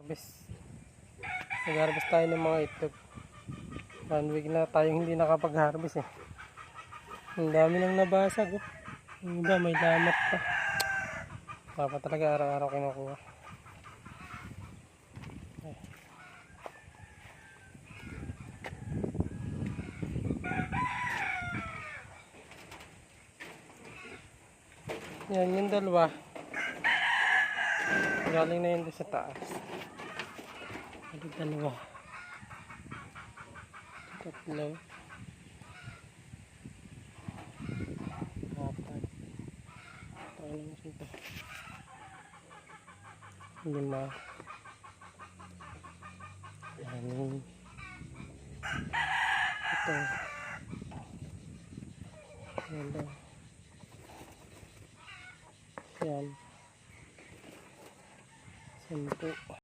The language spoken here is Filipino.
Harvest. Nag-harvest tayo ng mga itlog. 1 week na tayong hindi nakapag-harvest eh. Ang dami nang nabasag oh. Yung iba may lamat pa. Dapat talaga araw-araw kinukuha. Yan yung dalawa. Galing na yun doon sa taas. Ito dalawa. Tatlo. Apat. Tayo naman ito. 5. 6. Ito. Yan. 10.